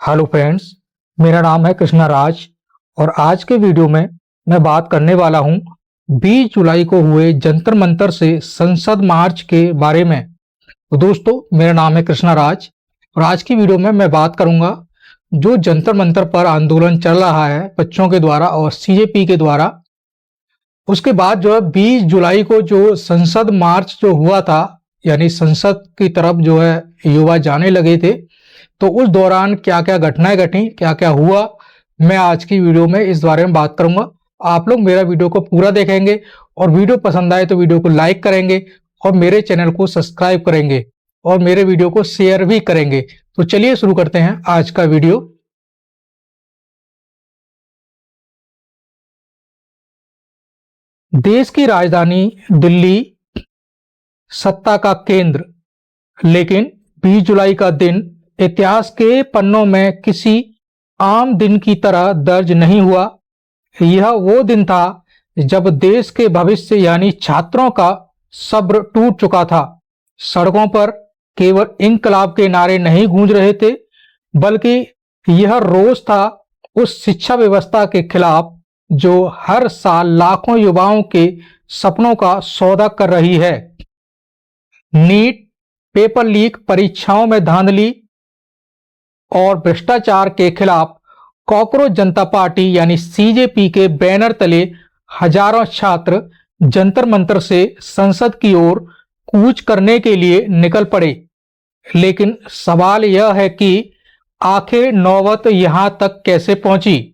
Hello friends, मेरा नाम है कृष्णा राज और आज के वीडियो में मैं बात करने वाला हूं 20 जुलाई को हुए जंतर मंतर से संसद मार्च के बारे में। तो दोस्तों, मेरा नाम है कृष्णा राज और आज की वीडियो में मैं बात करूंगा जो जंतर मंतर पर आंदोलन चल रहा है बच्चों के द्वारा और सीजेपी के द्वारा। उसके बाद जो है 20 जुलाई को जो संसद मार्च जो हुआ था, यानी संसद की तरफ जो है युवा जाने लगे थे, तो उस दौरान क्या क्या घटनाएं घटी, क्या क्या हुआ, मैं आज की वीडियो में इस बारे में बात करूंगा। आप लोग मेरा वीडियो को पूरा देखेंगे और वीडियो पसंद आए तो वीडियो को लाइक करेंगे और मेरे चैनल को सब्सक्राइब करेंगे और मेरे वीडियो को शेयर भी करेंगे। तो चलिए शुरू करते हैं आज का वीडियो। देश की राजधानी दिल्ली सत्ता का केंद्र, लेकिन 20 जुलाई का दिन इतिहास के पन्नों में किसी आम दिन की तरह दर्ज नहीं हुआ। यह वो दिन था जब देश के भविष्य यानी छात्रों का सब्र टूट चुका था। सड़कों पर केवल इंकलाब के नारे नहीं गूंज रहे थे, बल्कि यह रोष था उस शिक्षा व्यवस्था के खिलाफ जो हर साल लाखों युवाओं के सपनों का सौदा कर रही है। नीट, पेपर लीक, परीक्षाओं में धांधली और भ्रष्टाचार के खिलाफ कॉकरोच जनता पार्टी यानी सीजेपी के बैनर तले हजारों छात्र जंतर मंतर से संसद की ओर कूच करने के लिए निकल पड़े। लेकिन सवाल यह है कि आखिर नौबत यहां तक कैसे पहुंची।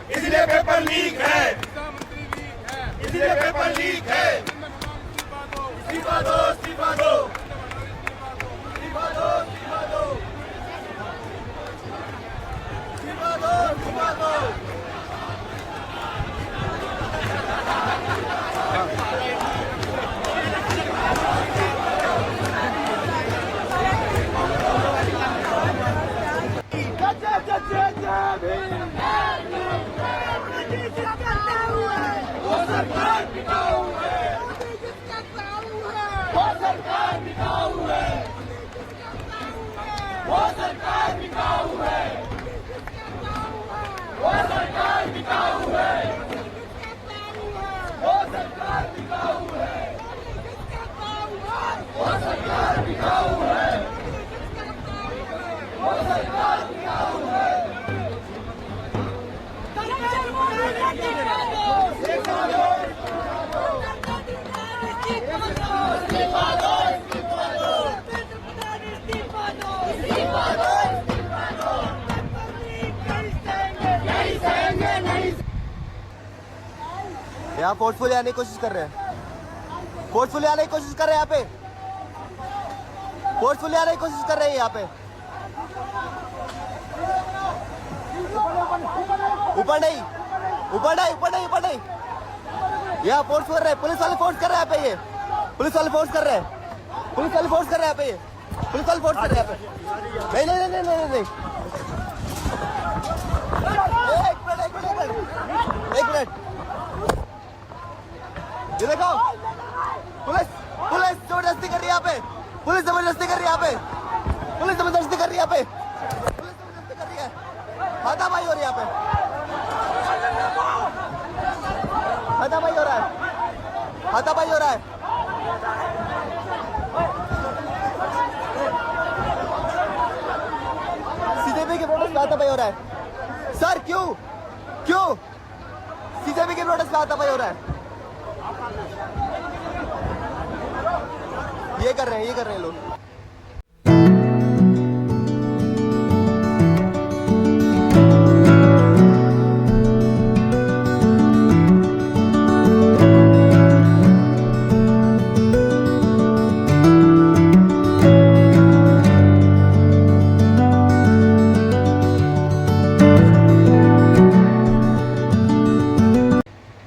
इसलिए पेपर लीक है, इसलिए पेपर लीक है। इस्तीफा दो, इस्तीफा दो, इस्तीफा दो, इस्तीफा दो, इस्तीफा दो, इस्तीफा दो। सरकार बिकाऊ है, वो सरकार बिकाऊ है, वो सरकार बिकाऊ है, वो सरकार बिकाऊ है, वो सरकार बिकाऊ है, वो सरकार बिकाऊ है, वो सरकार बिकाऊ है। यहाँ फोर्सफुली आने की कोशिश कर रहे हैं, फोर्सफुली आने की कोशिश कर रहे हैं, यहाँ पे फोर्सफुली आने की कोशिश कर रहे हैं यहाँ पे। ऊपर नहीं, ऊपर नहीं, ऊपर नहीं, ऊपर नहीं, यहाँ फोर्स कर रहे हैं, पुलिस वाले फोर्स कर रहे हैं यहाँ पे, ये पुलिस वाले फोर्स कर रहे हैं, पुलिस वाले फोर्स कर रहे हैं यहाँ पे, ये पुलिस वाले फोर्स कर रहे हैं यहाँ पे। नहीं नहीं नहीं नहीं नहीं नहीं, एक मिनट एक मिनट एक मिनट, ये देखो पुलिस पुलिस जबरदस्ती कर रही है यहाँ पे, पुलिस जबरदस्ती कर रही है यहाँ पे, पुलिस जबरदस्ती कर रही है यहाँ पे, पुलिस जबरदस्ती कर रही है, हाथापाई हो रही है यहाँ पे, हाथापाई हो रहा है, हाथापाई हो रहा है। सीजेपी के प्रोटेस्ट में हाथापाई हो रहा है सर, क्यों क्यों सीजेपी के प्रोटेस्ट में हाथापाई हो रहा है? ये कर रहे हैं, ये कर रहे हैं लोग।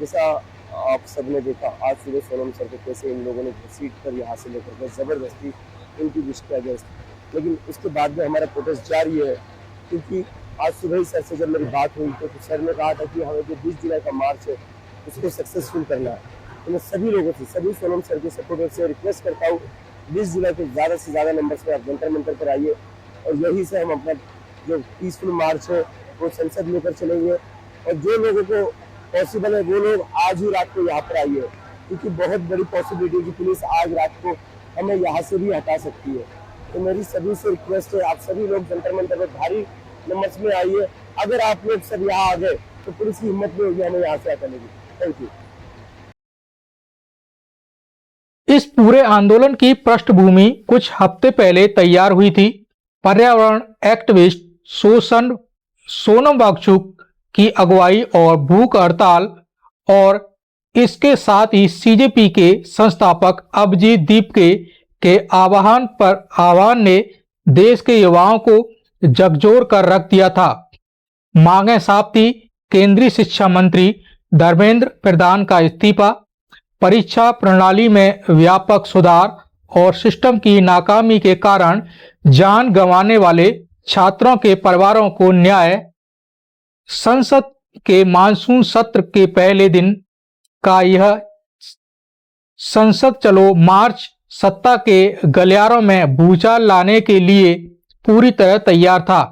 जैसा आप सबने देखा आज सुबह सोनम सर को कैसे इन लोगों ने घसीट कर यहाँ से लेकर गए जबरदस्ती इनकी विश के अगेंस्ट, लेकिन उसके बाद में हमारा प्रोटेस्ट जारी है। क्योंकि आज सुबह ही सर से जब मेरी बात हुई तो सर ने कहा था कि हमें जो 20 जुलाई का मार्च है उसको सक्सेसफुल करना है। तो मैं सभी लोगों से, सभी सोनम सर के सपोर्टर से रिक्वेस्ट करता हूँ 20 जुलाई को ज़्यादा से ज़्यादा नंबर्स में आप जंतर मंतर पर आइए और यहीं से हम अपना जो पीसफुल मार्च है वो संसद लेकर चलेंगे। और जो लोगों को पॉसिबल है वो लोग आज ही रात को यहाँ पर आइए, क्योंकि बहुत बड़ी पॉसिबिलिटी है कि पुलिस आज रात को हमें यहाँ से भी हटा सकती है। तो मेरी सभी से रिक्वेस्ट है आप सभी लोग जंतर मंतर में भारी नंबर्स में आइए। अगर आप लोग सब यहाँ आ गए तो पुलिस की हिम्मत नहीं होगी हमें यहाँ से हटाने की। Thank you. इस पूरे आंदोलन की पृष्ठभूमि कुछ हफ्ते पहले तैयार हुई थी। पर्यावरण एक्टिविस्ट सोनम वांगचुक की अगुवाई और भूख हड़ताल और इसके साथ ही सीजेपी के संस्थापक अभिजीत दीपके के आह्वान ने देश के युवाओं को झकझोर कर रख दिया था। मांगे साफ थी, केंद्रीय शिक्षा मंत्री धर्मेंद्र प्रधान का इस्तीफा, परीक्षा प्रणाली में व्यापक सुधार और सिस्टम की नाकामी के कारण जान गंवाने वाले छात्रों के परिवारों को न्याय, संसद के मानसून सत्र के पहले दिन का यह संसद चलो मार्च सत्ता के गलियारों में भूचाल लाने के लिए पूरी तरह तैयार था।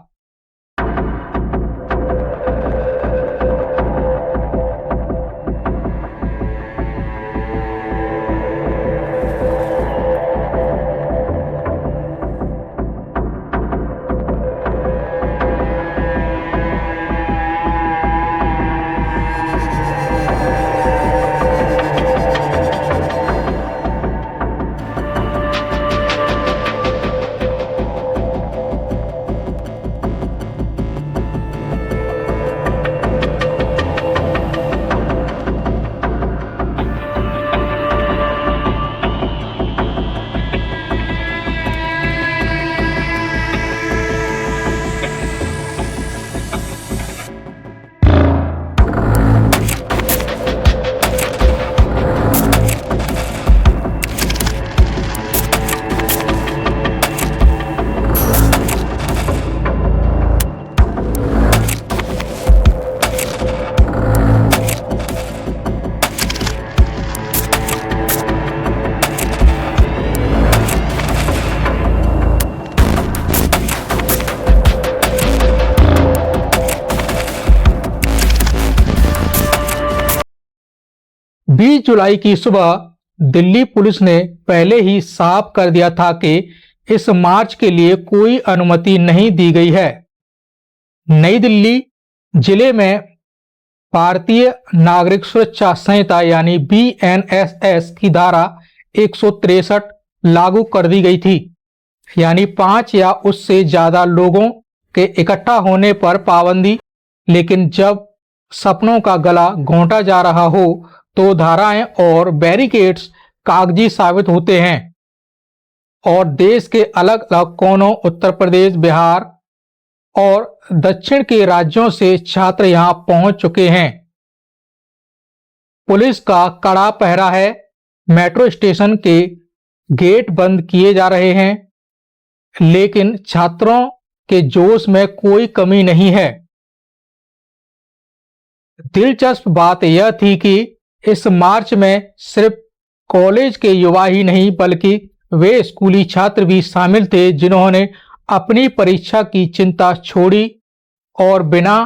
बीस जुलाई की सुबह दिल्ली पुलिस ने पहले ही साफ कर दिया था कि इस मार्च के लिए कोई अनुमति नहीं दी गई है। नई दिल्ली जिले में भारतीय नागरिक सुरक्षा संहिता यानी BNSS की धारा 163 लागू कर दी गई थी, यानी 5 या उससे ज्यादा लोगों के इकट्ठा होने पर पाबंदी। लेकिन जब सपनों का गला घोंटा जा रहा हो तो धाराएं और बैरिकेड्स कागजी साबित होते हैं और देश के अलग अलग कोनों, उत्तर प्रदेश, बिहार और दक्षिण के राज्यों से छात्र यहां पहुंच चुके हैं। पुलिस का कड़ा पहरा है, मेट्रो स्टेशन के गेट बंद किए जा रहे हैं, लेकिन छात्रों के जोश में कोई कमी नहीं है। दिलचस्प बात यह थी कि इस मार्च में सिर्फ कॉलेज के युवा ही नहीं बल्कि वे स्कूली छात्र भी शामिल थे जिन्होंने अपनी परीक्षा की चिंता छोड़ी और बिना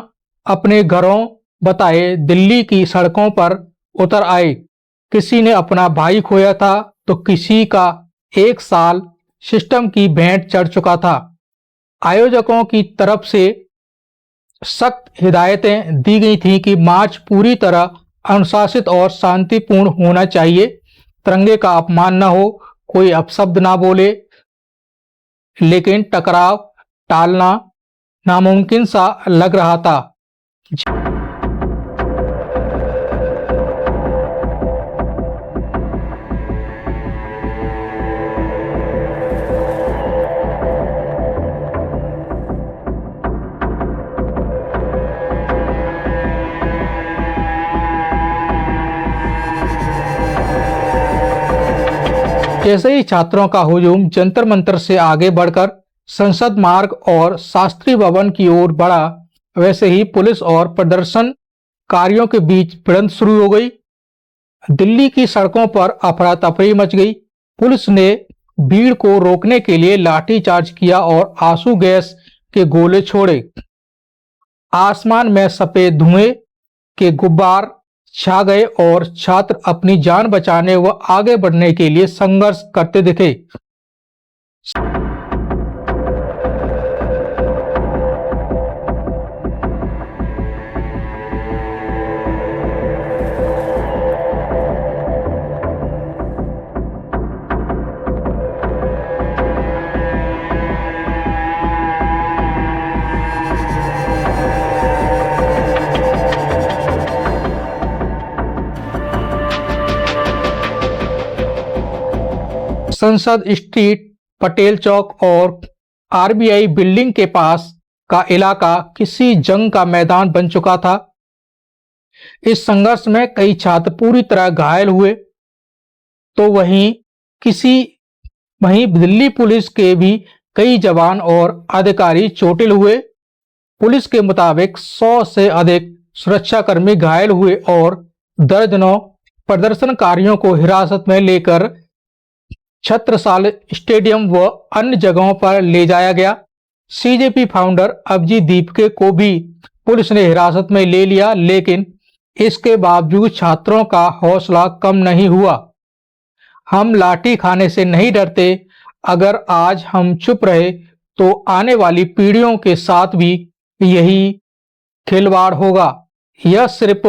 अपने घरों बताए दिल्ली की सड़कों पर उतर आए। किसी ने अपना भाई खोया था तो किसी का 1 साल सिस्टम की भेंट चढ़ चुका था। आयोजकों की तरफ से सख्त हिदायतें दी गई थीं कि मार्च पूरी तरह अनुशासित और शांतिपूर्ण होना चाहिए, तिरंगे का अपमान न हो, कोई अपशब्द ना बोले, लेकिन टकराव टालना नामुमकिन सा लग रहा था। जैसे ही छात्रों का हुजूम जंतर मंतर से आगे बढ़कर संसद मार्ग और शास्त्री भवन की ओर बढ़ा, वैसे ही पुलिस और प्रदर्शनकारियों के बीच भिड़ंत शुरू हो गई। दिल्ली की सड़कों पर अफरा तफरी मच गई। पुलिस ने भीड़ को रोकने के लिए लाठीचार्ज किया और आंसू गैस के गोले छोड़े। आसमान में सफेद धुएं के गुब्बार छा गए और छात्र अपनी जान बचाने व आगे बढ़ने के लिए संघर्ष करते दिखे। संसद स्ट्रीट, पटेल चौक और आरबीआई बिल्डिंग के पास का इलाका किसी जंग का मैदान बन चुका था। इस संघर्ष में कई छात्र पूरी तरह घायल हुए तो वहीं दिल्ली पुलिस के भी कई जवान और अधिकारी चोटिल हुए। पुलिस के मुताबिक 100 से अधिक सुरक्षाकर्मी घायल हुए और दर्जनों प्रदर्शनकारियों को हिरासत में लेकर छत्रसाल स्टेडियम व अन्य जगहों पर ले जाया गया। सीजेपी फाउंडर अभिजीत दीपके को भी पुलिस ने हिरासत में ले लिया, लेकिन इसके बावजूद छात्रों का हौसला कम नहीं हुआ। हम लाठी खाने से नहीं डरते। अगर आज हम चुप रहे तो आने वाली पीढ़ियों के साथ भी यही खिलवाड़ होगा। यह सिर्फ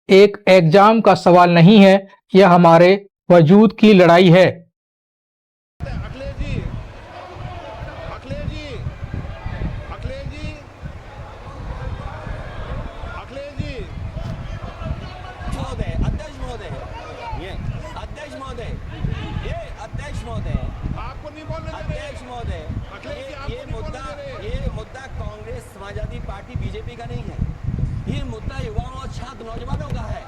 एक एग्जाम का सवाल नहीं है, यह हमारे वजूद की लड़ाई है। आपको नहीं बोलने दे रहे। अध्यक्ष महोदय, ये मुद्दा कांग्रेस, समाजवादी पार्टी, बीजेपी का नहीं है। ये मुद्दा युवाओं और छात्र नौजवानों का है।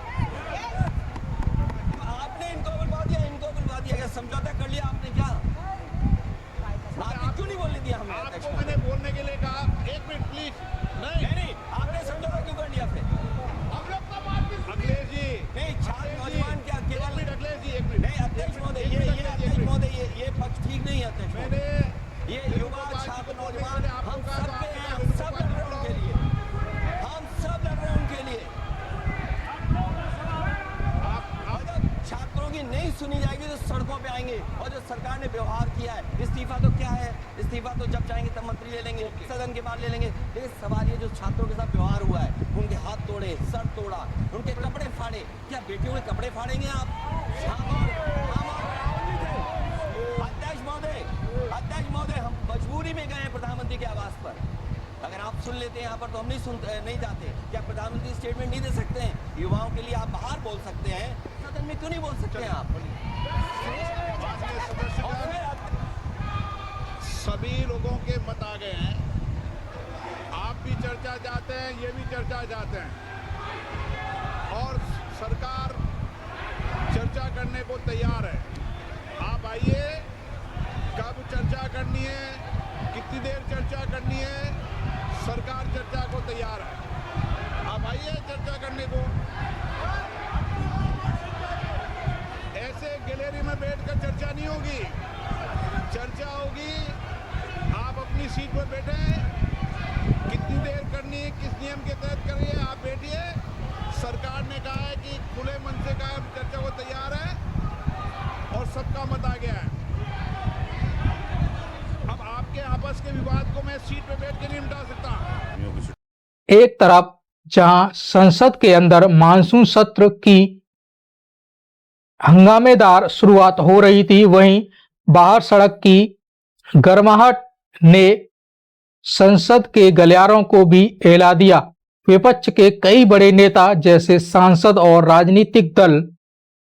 आपने इनको बुलवा दिया, क्या समझौता कर लिया आपने? क्या आपने क्यों नहीं बोलने दिया हमें? आपको मैंने बोलने के लिए कहा, 1 मिनट प्लीज। नहीं, आपने समझौता क्यों कर लिया फिर? हम लोग का बात भी अखिलेश जी, नहीं, छात्र नौजवान क्या केवल अखिलेश जी 1 मिनट। नहीं, अध्यक्ष महोदय, ये पक्ष ठीक नहीं है अध्यक्ष महोदय। ये युवा, छात्र, नौजवान, हम सब पे हैं, हम सब लड़ रहे हैं उनके लिए, हम सब लड़ रहे हैं उनके लिए। अगर छात्रों की नहीं सुनी जाएगी तो सड़कों पे आएंगे। और जो सरकार ने व्यवहार किया है, इस्तीफा तो क्या है? इस्तीफा तो जब चाहेंगे तब मंत्री ले लेंगे, सदन के बाद ले लेंगे। लेकिन सवाल ये, जो छात्रों के साथ व्यवहार हुआ है, उनके हाथ तोड़े, सर तोड़ा, उनके कपड़े फाड़े, क्या बेटियों के कपड़े फाड़ेंगे आप? अध्यक्ष महोदय, हम मजबूरी में गए हैं प्रधानमंत्री के आवास पर। अगर आप सुन लेते हैं यहाँ पर तो हम नहीं जाते। क्या प्रधानमंत्री स्टेटमेंट नहीं दे सकते हैं? युवाओं के लिए आप बाहर बोल सकते हैं। में क्यों नहीं बोल सकते हैं आप? सभी लोगों के मत आ गए हैं। आप भी चर्चा चाहते हैं, ये भी चर्चा चाहते हैं, और सरकार चर्चा करने को तैयार है। आप आइए, कब चर्चा करनी है, कितनी देर चर्चा करनी है, सरकार चर्चा को तैयार है। आप आइए चर्चा करने को। ऐसे गैलरी में बैठकर चर्चा नहीं होगी, चर्चा होगी। आप अपनी सीट पर बैठे, कितनी देर करनी है, किस नियम के तहत करिए, आप बैठिए। सरकार ने कहा है कि खुले मन से कहा है, चर्चा को तैयार है, और सबका मत आ गया है। अब आपके आपस के विवाद को मैं सीट पे बैठ के नहीं मिटा सकता। एक तरफ जहां संसद के अंदर मानसून सत्र की हंगामेदार शुरुआत हो रही थी, वहीं बाहर सड़क की गर्माहट ने संसद के गलियारों को भी हिला दिया। विपक्ष के कई बड़े नेता जैसे सांसद और राजनीतिक दल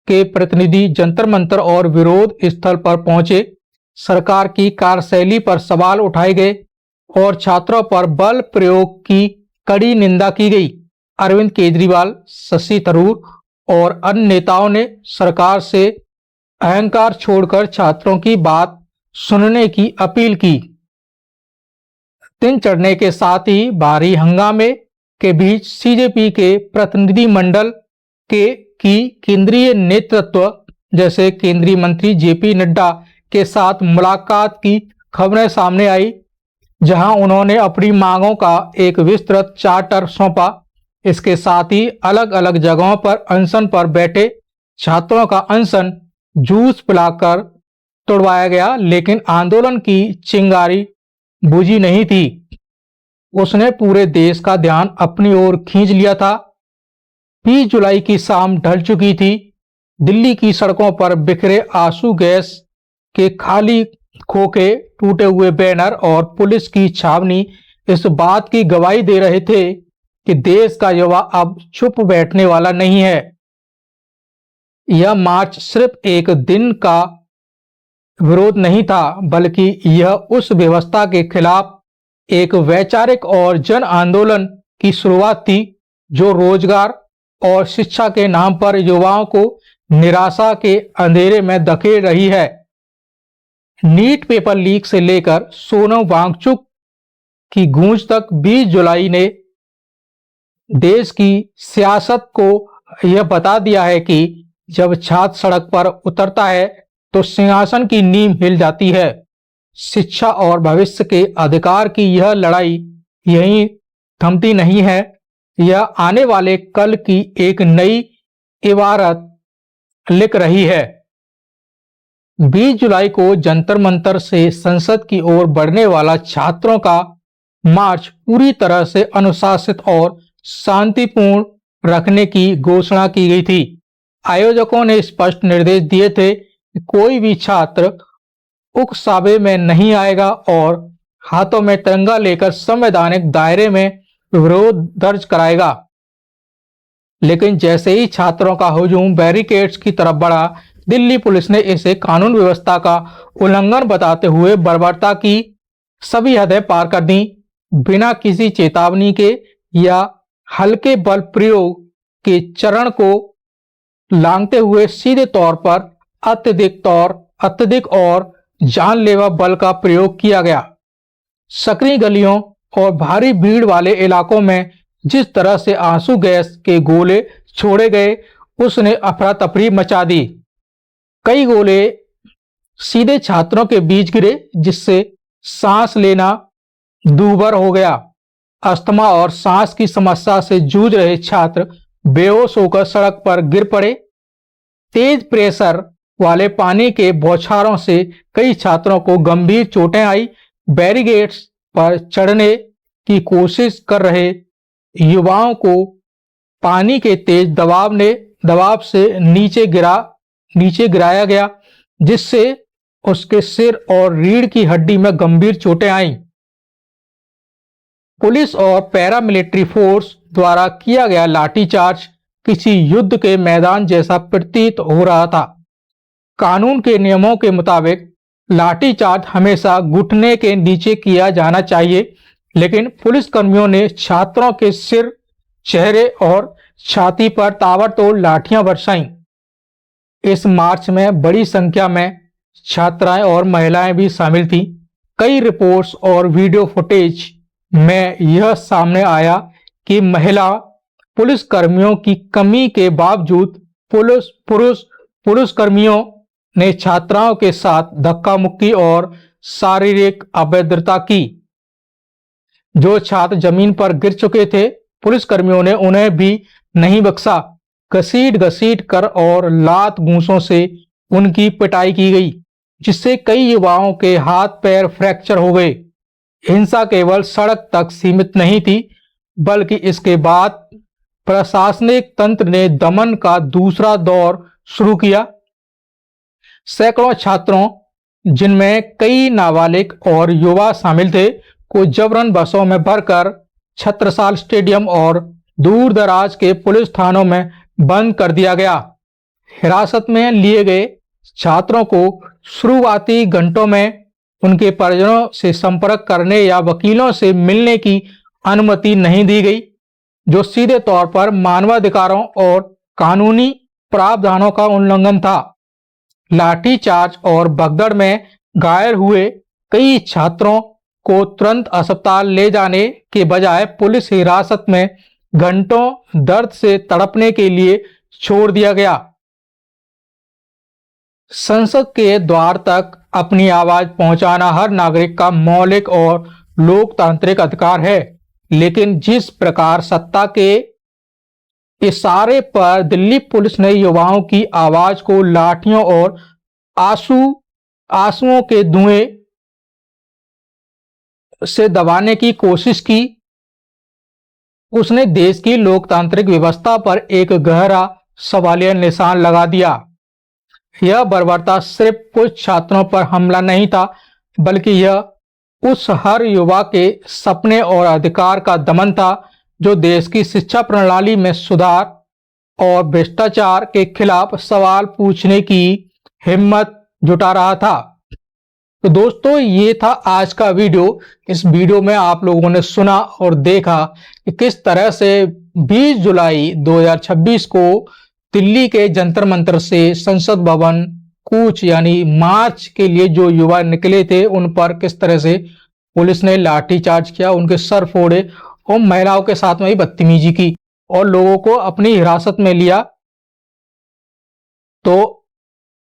के प्रतिनिधि जंतर मंतर और विरोध स्थल पर पहुंचे। सरकार की कार्यशैली पर सवाल उठाए गए और छात्रों पर बल प्रयोग की कड़ी निंदा की गई। अरविंद केजरीवाल, शशि थरूर और अन्य नेताओं ने सरकार से अहंकार छोड़कर छात्रों की बात सुनने की अपील की। दिन चढ़ने के साथ ही भारी हंगामे के बीच सीजेपी के प्रतिनिधि मंडल की केंद्रीय नेतृत्व जैसे केंद्रीय मंत्री जेपी नड्डा के साथ मुलाकात की खबरें सामने आई, जहां उन्होंने अपनी मांगों का एक विस्तृत चार्टर सौंपा। इसके साथ ही अलग अलग जगहों पर अनशन पर बैठे छात्रों का अनशन जूस पिलाकर तोड़वाया गया, लेकिन आंदोलन की चिंगारी बुझी नहीं थी। उसने पूरे देश का ध्यान अपनी ओर खींच लिया था। 20 जुलाई की शाम ढल चुकी थी। दिल्ली की सड़कों पर बिखरे आंसू गैस के खाली खोखे, टूटे हुए बैनर और पुलिस की छावनी इस बात की गवाही दे रहे थे कि देश का युवा अब चुप बैठने वाला नहीं है। यह मार्च सिर्फ एक दिन का विरोध नहीं था, बल्कि यह उस व्यवस्था के खिलाफ एक वैचारिक और जन आंदोलन की शुरुआत थी जो रोजगार और शिक्षा के नाम पर युवाओं को निराशा के अंधेरे में धकेल रही है। नीट पेपर लीक से लेकर सोनम वांगचुक की गूंज तक 20 जुलाई ने देश की सियासत को यह बता दिया है कि जब छात्र सड़क पर उतरता है तो सिंहासन की नींव हिल जाती है। शिक्षा और भविष्य के अधिकार की यह लड़ाई यहीं थमती नहीं है, यह आने वाले कल की एक नई इबारत लिख रही है। 20 जुलाई को जंतर मंतर से संसद की ओर बढ़ने वाला छात्रों का मार्च पूरी तरह से अनुशासित और शांतिपूर्ण रखने की घोषणा की गई थी। आयोजकों ने स्पष्ट निर्देश दिए थे कि कोई भी छात्र उकसावे में नहीं आएगा और हाथों में तिरंगा लेकर संवैधानिक दायरे में विरोध दर्ज कराएगा। लेकिन जैसे ही छात्रों का हुजूम बैरिकेड्स की तरफ बढ़ा, दिल्ली पुलिस ने इसे कानून व्यवस्था का उल्लंघन बताते हुए बर्बरता की सभी हदें पार कर दी। बिना किसी चेतावनी के या हल्के बल प्रयोग के चरण को लांघते हुए सीधे तौर पर अत्यधिक और जानलेवा बल का प्रयोग किया गया। सकरी गलियों और भारी भीड़ वाले इलाकों में जिस तरह से आंसू गैस के गोले छोड़े गए, उसने अफरा तफरी मचा दी। कई गोले सीधे छात्रों के बीच गिरे, जिससे सांस लेना दूभर हो गया। अस्थमा और सांस की समस्या से जूझ रहे छात्र बेहोश होकर सड़क पर गिर पड़े। तेज प्रेशर वाले पानी के बौछारों से कई छात्रों को गंभीर चोटें आई। बैरिकेड्स पर चढ़ने की कोशिश कर रहे युवाओं को पानी के तेज दबाव से नीचे गिराया गया, जिससे उसके सिर और रीढ़ की हड्डी में गंभीर चोटें आईं। पुलिस और पैरामिलिट्री फोर्स द्वारा किया गया लाठीचार्ज किसी युद्ध के मैदान जैसा प्रतीत हो रहा था। कानून के नियमों के मुताबिक लाठीचार्ज हमेशा घुटने के नीचे किया जाना चाहिए, लेकिन पुलिसकर्मियों ने छात्रों के सिर, चेहरे और छाती पर ताबड़तोड़ लाठियां बरसाईं। इस मार्च में बड़ी संख्या में छात्राएं और महिलाएं भी शामिल थीं। कई रिपोर्ट्स और वीडियो फुटेज में यह सामने आया कि महिला पुलिसकर्मियों की कमी के बावजूद पुलिसकर्मियों ने छात्राओं के साथ धक्का मुक्की और शारीरिक अभद्रता की। जो छात्र जमीन पर गिर चुके थे, पुलिसकर्मियों ने उन्हें भी नहीं बख्शा। घसीट कर और लात घूंसों से उनकी पिटाई की गई, जिससे कई युवाओं के हाथ पैर फ्रैक्चर हो गए। हिंसा केवल सड़क तक सीमित नहीं थी, बल्कि इसके बाद प्रशासनिक तंत्र ने दमन का दूसरा दौर शुरू किया। सैकड़ों छात्रों, जिनमें कई नाबालिग और युवा शामिल थे, को जबरन बसों में भरकर छत्रसाल स्टेडियम और दूर दराज के पुलिस थानों में बंद कर दिया गया। हिरासत में लिए गए छात्रों को शुरुआती घंटों में उनके परिजनों से संपर्क करने या वकीलों से मिलने की अनुमति नहीं दी गई, जो सीधे तौर पर मानवाधिकारों और कानूनी प्रावधानों का उल्लंघन था। लाठीचार्ज और भगदड़ में घायल हुए कई छात्रों को तुरंत अस्पताल ले जाने के बजाय पुलिस हिरासत में घंटों दर्द से तड़पने के लिए छोड़ दिया गया। संसद के द्वार तक अपनी आवाज पहुंचाना हर नागरिक का मौलिक और लोकतांत्रिक अधिकार है, लेकिन जिस प्रकार सत्ता के इशारे पर दिल्ली पुलिस ने युवाओं की आवाज को लाठियों और आंसुओं के धुएं से दबाने की कोशिश की, उसने देश की लोकतांत्रिक व्यवस्था पर एक गहरा सवालिया निशान लगा दिया। यह बर्बरता सिर्फ कुछ छात्रों पर हमला नहीं था, बल्कि यह उस हर युवा के सपने और अधिकार का दमन था जो देश की शिक्षा प्रणाली में सुधार और भ्रष्टाचार के खिलाफ सवाल पूछने की हिम्मत जुटा रहा था। तो दोस्तों, ये था आज का वीडियो। इस वीडियो में आप लोगों ने सुना और देखा कि किस तरह से 20 जुलाई 2026 को दिल्ली के जंतर मंतर से संसद भवन कूच यानी मार्च के लिए जो युवा निकले थे, उन पर किस तरह से पुलिस ने लाठीचार्ज किया, उनके सर फोड़े और महिलाओं के साथ में भी बदतमीजी की और लोगों को अपनी हिरासत में लिया। तो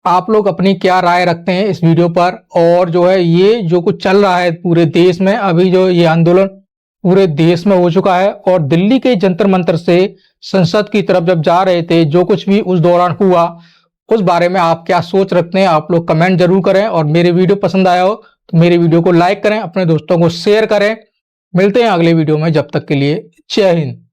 आप लोग अपनी क्या राय रखते हैं इस वीडियो पर? और जो है ये जो कुछ चल रहा है पूरे देश में, अभी जो ये आंदोलन पूरे देश में हो चुका है और दिल्ली के जंतर मंतर से संसद की तरफ जब जा रहे थे, जो कुछ भी उस दौरान हुआ, उस बारे में आप क्या सोच रखते हैं? आप लोग कमेंट जरूर करें और मेरे वीडियो पसंद आया हो तो मेरे वीडियो को लाइक करें, अपने दोस्तों को शेयर करें। मिलते हैं अगले वीडियो में, जब तक के लिए जय हिंद।